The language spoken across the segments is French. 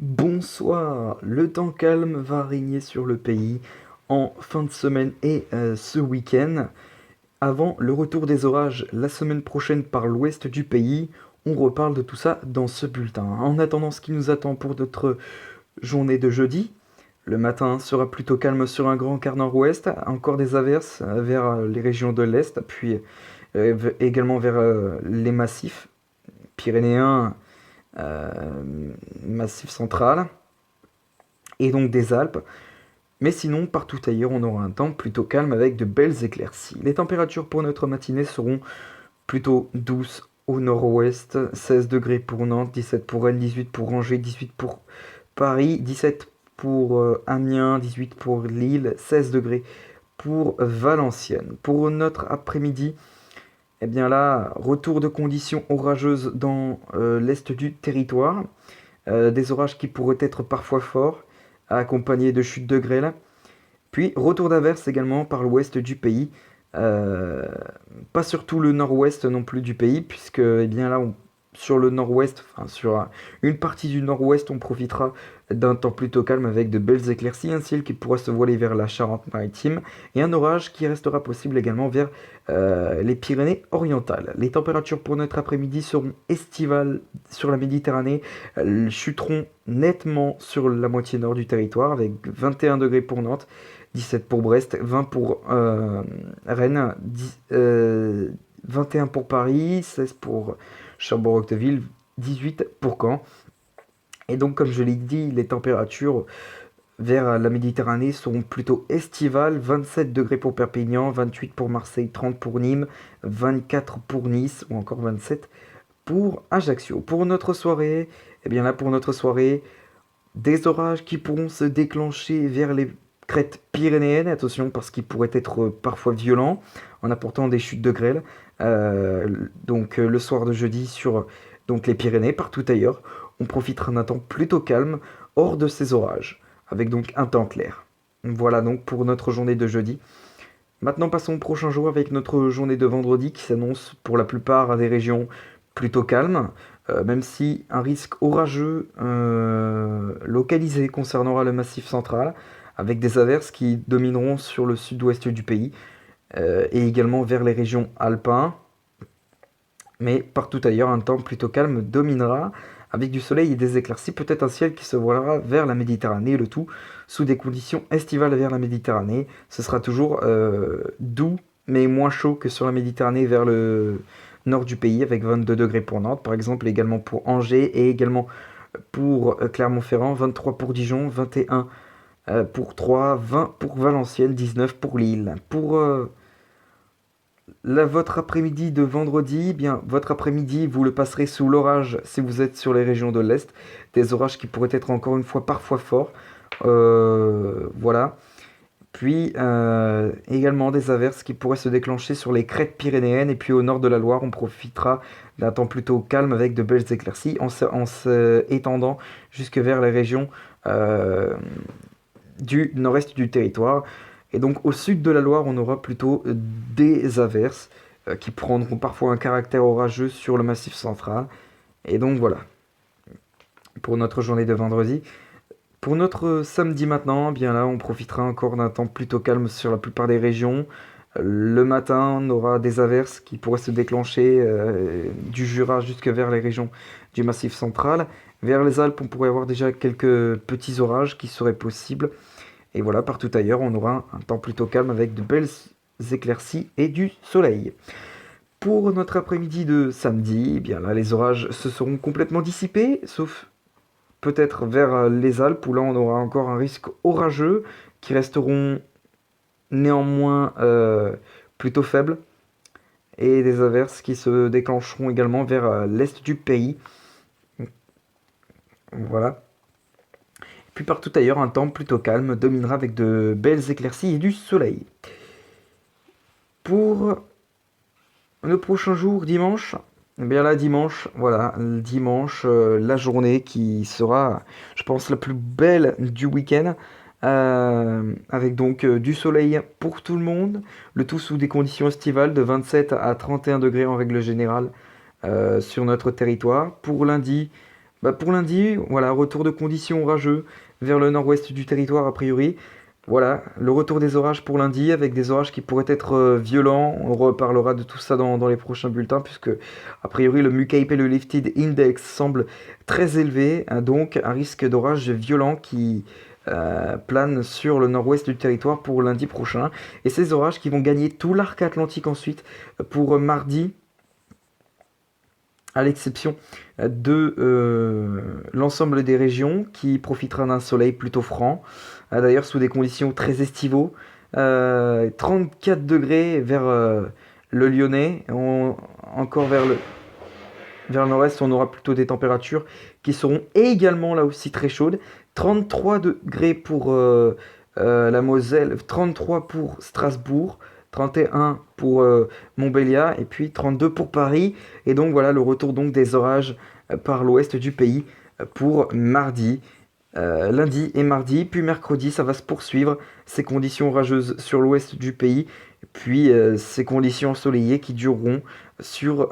Bonsoir, le temps calme va régner sur le pays en fin de semaine et ce week-end. Avant le retour des orages la semaine prochaine par l'ouest du pays, on reparle de tout ça dans ce bulletin. En attendant, ce qui nous attend pour notre journée de jeudi, le matin sera plutôt calme sur un grand quart nord-ouest, encore des averses vers les régions de l'est, puis également vers les massifs pyrénéens, euh, massif central et donc des Alpes. Mais sinon, partout ailleurs, on aura un temps plutôt calme avec de belles éclaircies. Les températures pour notre matinée seront plutôt douces au nord-ouest, 16 degrés pour Nantes, 17 pour Rennes, 18 pour Angers, 18 pour Paris, 17 pour Amiens, 18 pour Lille, 16 degrés pour Valenciennes. Pour notre après-midi, eh bien là, retour de conditions orageuses dans l'est du territoire. Des orages qui pourraient être parfois forts, accompagnés de chutes de grêle. Puis retour d'averses également par l'ouest du pays. Euh, Pas surtout le nord-ouest non plus du pays, puisque eh bien là, sur le nord-ouest, enfin sur une partie du nord-ouest, on profitera d'un temps plutôt calme avec de belles éclaircies, un ciel qui pourra se voiler vers la Charente-Maritime et un orage qui restera possible également vers les Pyrénées-Orientales. Les températures pour notre après-midi seront estivales sur la Méditerranée, elles chuteront nettement sur la moitié nord du territoire avec 21 degrés pour Nantes, 17 pour Brest, 20 pour Rennes, 21 pour Paris, 16 pour Cherbourg-Octeville, 18 pour Caen. Et donc, comme je l'ai dit, les températures vers la Méditerranée seront plutôt estivales, 27 degrés pour Perpignan, 28 pour Marseille, 30 pour Nîmes, 24 pour Nice ou encore 27 pour Ajaccio. Pour notre soirée, eh bien là, pour notre soirée, des orages qui pourront se déclencher vers les crêtes pyrénéennes, attention parce qu'ils pourraient être parfois violents en apportant des chutes de grêle. Le soir de jeudi sur donc les Pyrénées, partout ailleurs, on profitera d'un temps plutôt calme hors de ces orages, avec donc un temps clair. Voilà donc pour notre journée de jeudi. Maintenant passons au prochain jour avec notre journée de vendredi qui s'annonce pour la plupart des régions plutôt calme, même si un risque orageux localisé concernera le massif central, avec des averses qui domineront sur le sud-ouest du pays, et également vers les régions alpines, mais partout ailleurs un temps plutôt calme dominera, avec du soleil et des éclaircies, peut-être un ciel qui se voilera vers la Méditerranée, le tout sous des conditions estivales vers la Méditerranée. Ce sera toujours doux, mais moins chaud que sur la Méditerranée vers le nord du pays, avec 22 degrés pour Nantes, par exemple, également pour Angers, et également pour Clermont-Ferrand, 23 pour Dijon, 21 pour Troyes, 20 pour Valenciennes, 19 pour Lille. Pour votre après-midi de vendredi, eh bien, votre après-midi, vous le passerez sous l'orage si vous êtes sur les régions de l'Est. Des orages qui pourraient être encore une fois parfois forts. Voilà. Puis également des averses qui pourraient se déclencher sur les crêtes pyrénéennes. Et puis au nord de la Loire, on profitera d'un temps plutôt calme avec de belles éclaircies en se étendant jusque vers les régions du nord-est du territoire. Et donc au sud de la Loire, on aura plutôt des averses qui prendront parfois un caractère orageux sur le massif central. Et donc voilà, pour notre journée de vendredi. Pour notre samedi maintenant, eh bien là, on profitera encore d'un temps plutôt calme sur la plupart des régions. Le matin, on aura des averses qui pourraient se déclencher du Jura jusque vers les régions du Massif central. Vers les Alpes, on pourrait avoir déjà quelques petits orages qui seraient possibles. Et voilà, partout ailleurs, on aura un temps plutôt calme avec de belles éclaircies et du soleil. Pour notre après-midi de samedi, eh bien là, les orages se seront complètement dissipés, sauf peut-être vers les Alpes, où là, on aura encore un risque orageux, qui resteront néanmoins plutôt faibles, et des averses qui se déclencheront également vers l'est du pays. Voilà. Puis partout ailleurs, un temps plutôt calme dominera avec de belles éclaircies et du soleil. Pour le prochain jour, dimanche, eh bien là, dimanche, voilà, dimanche, la journée qui sera, je pense, la plus belle du week-end, avec donc du soleil pour tout le monde, le tout sous des conditions estivales de 27 à 31 degrés en règle générale sur notre territoire. Pour lundi, Pour lundi, voilà, retour de conditions orageux vers le nord-ouest du territoire a priori. Voilà, le retour des orages pour lundi, avec des orages qui pourraient être violents. On reparlera de tout ça dans les prochains bulletins, puisque a priori le MUCAP et le Lifted Index semblent très élevés, hein, donc un risque d'orage violent qui plane sur le nord-ouest du territoire pour lundi prochain. Et ces orages qui vont gagner tout l'arc atlantique ensuite pour mardi, à l'exception de l'ensemble des régions qui profitera d'un soleil plutôt franc, d'ailleurs sous des conditions très estivaux. 34 degrés vers le Lyonnais, encore vers le nord-est, on aura plutôt des températures qui seront également là aussi très chaudes. 33 degrés pour la Moselle, 33 pour Strasbourg, 31 pour Montbéliard et puis 32 pour Paris. Et donc voilà le retour donc des orages par l'ouest du pays pour mardi. Lundi et mardi, puis mercredi, ça va se poursuivre, ces conditions orageuses sur l'ouest du pays, puis ces conditions ensoleillées qui dureront sur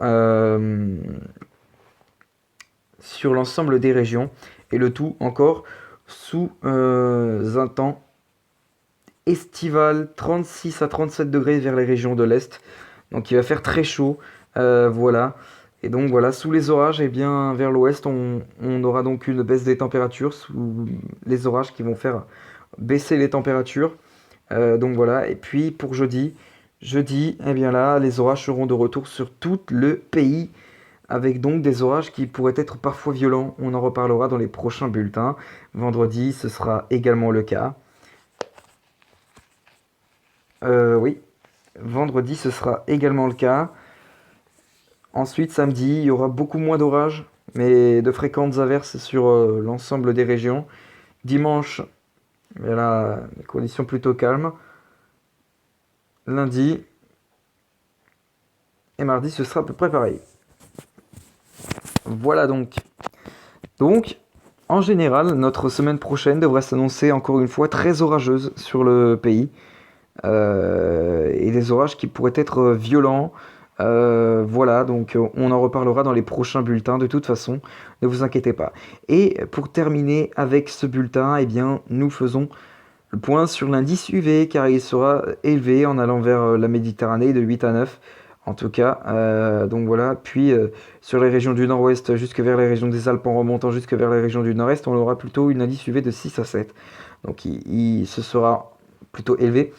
l'ensemble des régions, et le tout encore sous un temps estival, 36 à 37 degrés vers les régions de l'Est, donc il va faire très chaud, voilà. Et donc voilà, sous les orages, et bien vers l'ouest, on aura donc une baisse des températures, sous les orages qui vont faire baisser les températures. Donc voilà, et puis pour jeudi, et bien là, les orages seront de retour sur tout le pays, avec donc des orages qui pourraient être parfois violents. On en reparlera dans les prochains bulletins. Vendredi, ce sera également le cas. Oui, vendredi, ce sera également le cas. Ensuite, samedi, il y aura beaucoup moins d'orages, mais de fréquentes averses sur l'ensemble des régions. Dimanche, il y a des conditions plutôt calmes. Lundi et mardi, ce sera à peu près pareil. Voilà donc. Donc, en général, notre semaine prochaine devrait s'annoncer encore une fois très orageuse sur le pays. Et des orages qui pourraient être violents. Voilà, donc on en reparlera dans les prochains bulletins de toute façon, ne vous inquiétez pas. Et pour terminer avec ce bulletin, eh bien, nous faisons le point sur l'indice UV, car il sera élevé en allant vers la Méditerranée de 8 à 9, en tout cas. Donc voilà, puis sur les régions du nord-ouest jusque vers les régions des Alpes, en remontant jusque vers les régions du nord-est, on aura plutôt une indice UV de 6 à 7. Donc ce sera plutôt élevé.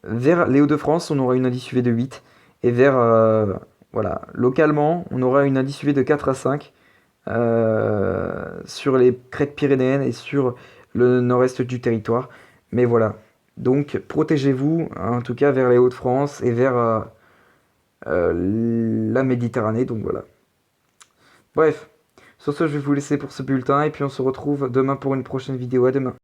Vers les Hauts-de-France, on aura une indice UV de 8. Et vers, voilà, localement, on aura une indice UV de 4 à 5 sur les crêtes pyrénéennes et sur le nord-est du territoire. Mais voilà, donc protégez-vous, en tout cas vers les Hauts-de-France et vers la Méditerranée. Donc voilà. Bref, sur ce, je vais vous laisser pour ce bulletin et puis on se retrouve demain pour une prochaine vidéo. À demain.